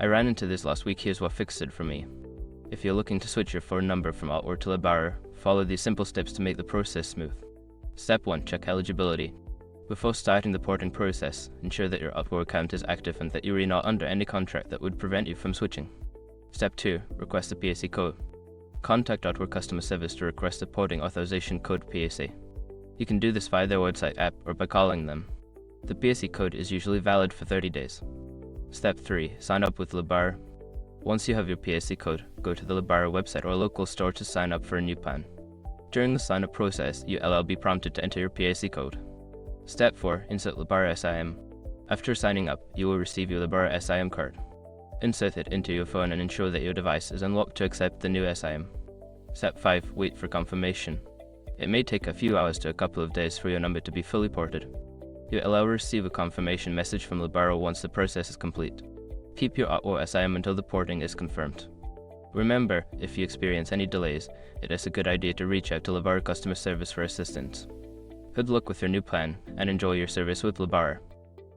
I ran into this last week. Here's what fixed it for me. If you're looking to switch your phone number from Alt or to Lebara, follow these simple steps to make the process smooth. Step 1. Check eligibility. Before starting the porting process, ensure that your Upwork account is active and that you are not under any contract that would prevent you from switching. Step 2. Request a PSC code. Contact Upwork customer service to request a porting authorization code PSC. You can do this via their website, app, or by calling them. The PSC code is usually valid for 30 days. Step 3. Sign up with Lebara. Once you have your PSC code, go to the Lebara website or local store to sign up for a new plan. During the sign-up process, you will be prompted to enter your PSC code. Step 4. Insert Lebara SIM. After signing up, you will receive your Lebara SIM card. Insert it into your phone and ensure that your device is unlocked to accept the new SIM. Step 5. Wait for confirmation. It may take a few hours to a couple of days for your number to be fully ported. You will receive a confirmation message from Lebara once the process is complete. Keep your Upwork SIM until the porting is confirmed. Remember, if you experience any delays, it is a good idea to reach out to Lebara customer service for assistance. Good luck with your new plan, and enjoy your service with Lebara.